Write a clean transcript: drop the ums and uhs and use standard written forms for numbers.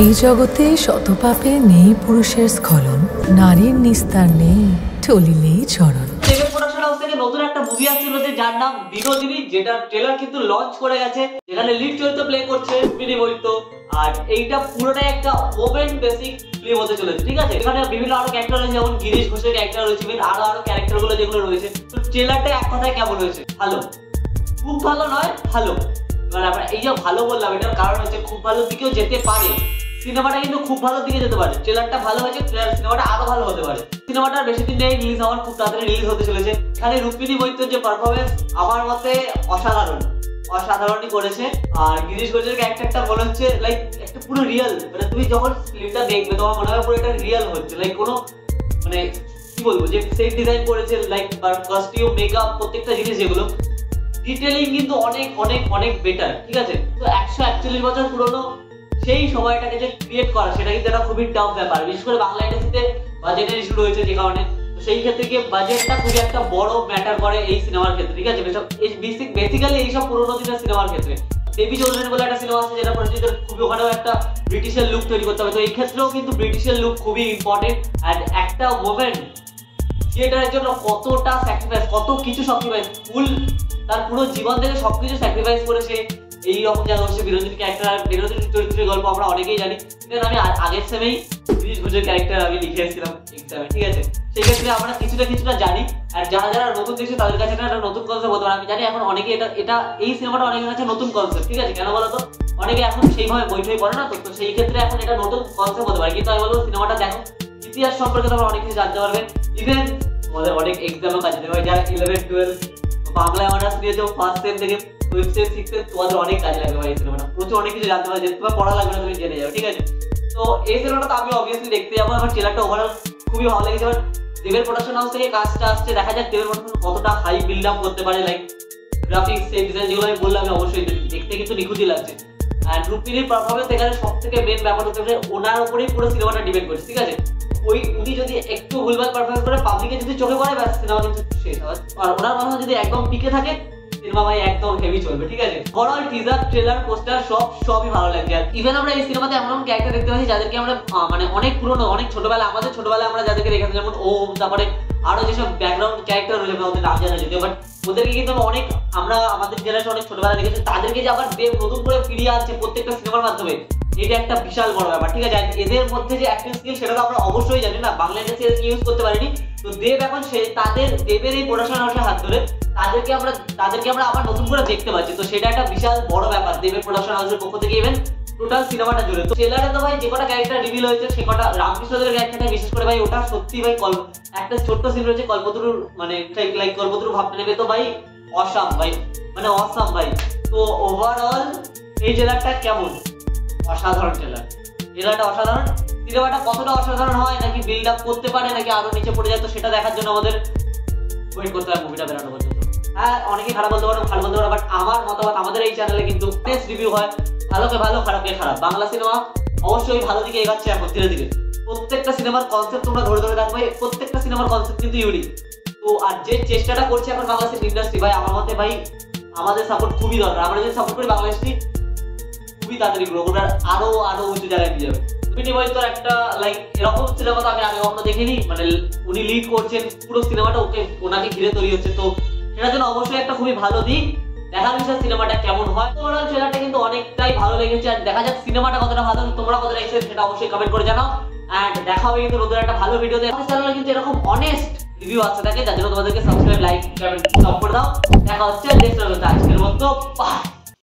এই জগতে শতপাপে নেই পুরুষের স্খলন, নারীর নিস্তার নেই চলিলেই চরণ। দেবের প্রোডাকশন হাউস থেকে নতুন একটা মুভি আসছিল যার নাম বিনোদিনী, যেটা ট্রেলার কিন্তু লঞ্চ করে গেছে, যেখানে লিড চরিত্র প্লে করছে রুক্মিণী বৈদ্য। আর এইটা পুরোটাই একটা ওমেন বেসিক ফিল্ম হতে চলেছে, ঠিক আছে। এখানে বিভিন্ন আরো ক্যারেক্টার রয়েছে, যেমন গিরিশ ঘোষের ক্যারেক্টার রয়েছে, আরো ক্যারেক্টার গুলো যেগুলো রয়েছে। তো ট্রেলারটা এক কথায় কেমন হয়েছে? ভালো, খুব ভালো নয়, ভালো। এবার আমরা এই যে ভালো বললাম, এটার কারণ হচ্ছে খুব ভালো দিকেও যেতে পারে, সিনেমাটা কিন্তু খুব ভালো দিকে যেতে পারে। ট্রেলারটা ভালো হয়েছে, সিনেমাটা আরো ভালো হতে পারে। সিনেমাটা বেশি দিন নেই রিলিজ হওয়ার, খুব তাড়াতাড়ি রিলিজ হতে চলেছে। এখানে রুক্মিণী বৈদ্যর যে পারফরমেন্স আমার মতে অসাধারণই করেছে। আর গিরিশ ঘোষের ক্যারেক্টারটা মনে হচ্ছে লাইক একটা পুরো রিয়েল, মানে তুমি যখন ফিল্মটা দেখবে তোমার মনে হবে পুরো এটা রিয়েল হচ্ছে, লাইক কোনো মানে কি বলবো, যে সেট ডিজাইন করেছে, লাইক কস্টিউম, মেকআপ, প্রত্যেকটা জিনিস যেগুলো ডিটেইলিং কিন্তু অনেক অনেক অনেক বেটার, ঠিক আছে। তো 141 বছর পুরনো সেই সময়টাকে যে ক্রিয়েট করা, সেটা কিন্তু একটা খুবই টাফ ব্যাপার, বিশেষ করে বাংলা ইন্ডাস্ট্রিতে বাজেটের ইস্যু রয়েছে যে কারণে। তো সেই ক্ষেত্রে গিয়ে বাজেটটা খুবই একটা বড় ম্যাটার করে এই সিনেমার ক্ষেত্রে, ঠিক আছে। বেসিক্যালি এইসব পুরোনো দিনের সিনেমার ক্ষেত্রে দেবী চৌধুরী বলে একটা সিনেমা আছে যেটা পরিচিত, খুবই ওখানেও একটা ব্রিটিশের লুক তৈরি করতে হবে। তো এই ক্ষেত্রেও কিন্তু ব্রিটিশের লুক খুবই ইম্পর্টেন্ট। অ্যান্ড একটা ওমেন থিয়েটারের জন্য কতটা স্যাক্রিফাইস, কত কিছু স্যাক্রিফাইস, ফুল তার পুরো জীবন থেকে সবকিছু স্যাক্রিফাইস করেছে এই রকম জায়গা হচ্ছে। বিনোদিনী ক্যারেক্টার, বিনোদিনী চরিত্রের গল্প আমরা অনেকেই জানি। আমি আগের সেমেই গিরিশ ঘোষের ক্যারেক্টার আমি লিখে এসেছিলাম এক্সামে, ঠিক আছে। সেই ক্ষেত্রে আমরা কিছুটা জানি। আর যারা নতুন দেখছে তাদের কাছে একটা নতুন কনসেপ্ট হতে পারে। আমি জানি এখন অনেকে এটা এই সিনেমাটা অনেকের কাছে নতুন কনসেপ্ট, ঠিক আছে। কেন বলতো, অনেকে এখন সেইভাবে বই পড়ে না, তো সেই ক্ষেত্রে এখন এটা নতুন কনসেপ্ট হতে পারে। কিন্তু আমি বলবো সিনেমাটা দেখো, ইতিহাস সম্পর্কে তোমরা অনেক কিছু জানতে পারবে। ইভেন তোমাদের অনেক এক্সামও কাজে দেবে, যারা 11, 12 বাংলায় অনার্স নিয়েছো ফার্স্ট সেম থেকে 5th সেম 6th সেম, তোমাদের অনেক কাজে লাগবে ভাই এই সিনেমাটা। প্রচুর অনেক কিছু জানতে পারবে, তোমার পড়া লাগবে না, তুমি জেনে যাবে, ঠিক আছে। তো এই সিনেমাটা তো আমি অবভিয়াসলি দেখতে যাবো। আমার ট্রেলারটা ওভারঅল খুবই ভালো লেগেছে। এবার দেবের প্রোডাকশন হাউস থেকে কাজটা আসছে, দেখা যাক দেবের প্রোডাকশন কতটা হাই বিল্ড আপ করতে পারে। লাইক গ্রাফিক্স, সেট ডিজাইন যেগুলো আমি বললাম, আমি অবশ্যই দেখতে কিন্তু নিখুঁতই লাগছে। অ্যান্ড রুক্মিণীর পারফরমেন্স এখানে সব থেকে মেন ব্যাপার হচ্ছে ওনার উপরেই পুরো সিনেমাটা ডিপেন্ড করছে, ঠিক আছে। উনি যদি একটু ভুলভাল পারফরমেন্স করে, পাবলিকে যদি চোখে পড়ে, ব্যাস সিনেমা কিন্তু শেষ হয়। আর ওনার কথা যদি একদম পিকে থাকে, সিনেমা ভাই একদম হেভি চলবে, ঠিক আছে। ওভারঅল টিজার, ট্রেলার, পোস্টার সবই ভালো লাগছে। আর ইভেন আমরা এই সিনেমাতে এমন ক্যারেক্টার দেখতে পাচ্ছি যাদেরকে আমরা মানে অনেক পুরনো, অনেক ছোটবেলা, আমাদের ছোটবেলায় আমরা যাদেরকে দেখেছি, যেমন ওম, তারপরে আরো যেসব ব্যাকগ্রাউন্ড ক্যারেক্টার রয়েছে ওদের নাম জানা যদিও, বাট ওদেরকে কিন্তু আমরা আমাদের জেনারেশন অনেক ছোটবেলা দেখেছি। তাদেরকে যে আবার দেব নতুন করে ফিরিয়ে আনছে প্রত্যেকটা সিনেমার মাধ্যমে, এটা একটা বিশাল বড় ব্যাপার, ঠিক আছে। এদের মধ্যে যে অ্যাক্টিং স্কিল, সেটা তো আমরা অবশ্যই জানি না, বাংলা ইন্ডাস্ট্রি ইউজ করতে পারিনি। তো দেব এখন দেবের এই প্রোডাকশন হাউসের হাত ধরে তাদেরকে আমরা আবার নতুন করে দেখতে পাচ্ছি। তো সেটা একটা বিশাল বড় ব্যাপার দেবের প্রোডাকশন হাউসের পক্ষ থেকে, ইভেন টোটাল সিনেমাটা জুড়ে। তো ট্রেলারে তো ভাই যে কটা ক্যারেক্টার রিভিল হয়েছে, সে কটা রামকৃষ্ণদের ক্যারেক্টারটা বিশেষ করে ভাই, ওটা সত্যি ভাই একটা ছোট্ট সিন রয়েছে কল্পতরুর, মানে লাইক কল্পতরু ভাবতে নেবে, তো ভাই অসাম ভাই, মানে অসাম ভাই। তো ওভারঅল এই ট্রেলারটা কেমন? অসাধারণ ট্রেলারটা অসাধারণ। সিনেমাটা কতটা অসাধারণ হয়, নাকি বিল্ড আপ করতে পারে, নাকি আরো নিচে পড়ে যায়, তো সেটা দেখার জন্য আমাদের ওয়েট করতে হবে মুভিটা বেরোনো পর্যন্ত। হ্যাঁ, অনেকেই খারাপ বলতে পারো, ভালো বলতে পারো, বাট আমার মতামত, আমাদের এই চ্যানেলে কিন্তু বেস্ট রিভিউ হয়, ভালোকে ভালো, খারাপকে খারাপ। বাংলা সিনেমা অবশ্যই ভালো দিকে এগাচ্ছে এখন ধীরে ধীরে। প্রত্যেকটা সিনেমার কনসেপ্ট তোমরা ধরে রাখবে, প্রত্যেকটা সিনেমার কনসেপ্ট কিন্তু ইউনিক। তো আর যে চেষ্টাটা করছে এখন বাংলা সিনেমা ইন্ডাস্ট্রি, ভাই আমার মতে ভাই আমাদের সাপোর্ট খুবই দরকার। আমরা যদি সাপোর্ট করি, বাংলা ইন্ডাস্ট্রি খুবই তাড়াতাড়ি গ্রো করবে, আরো উঁচু জায়গায় নিয়ে যাবে। রুক্মিণী তো একটা লাইক এরকম সিনেমা তো আমি আগে কখনো দেখিনি, মানে উনি লিড করছেন পুরো সিনেমাটা, ওনাকে ঘিরে তৈরি হচ্ছে। তো সেটার জন্য অবশ্যই একটা খুবই ভালো দিক। দেখার বিষয় সিনেমাটা কেমন হয়। ওভারঅল ট্রেলারটা কিন্তু অনেকটাই ভালো লেগেছে। আর দেখা যাক সিনেমাটা কতটা ভালো, তোমরা কতটা এক্সাইটেড সেটা অবশ্যই কমেন্ট করে জানাও। অ্যান্ড দেখা হবে কিন্তু নতুন একটা ভালো ভিডিওতে। আমাদের চ্যানেলে কিন্তু এরকম অনেস্ট রিভিউ আসতে থাকে, যার জন্য তোমাদেরকে সাবস্ক্রাইব, লাইক, কমেন্ট সব করে দাও। দেখা হচ্ছে নেক্সট ভিডিওতে। আজকের মতো বাই।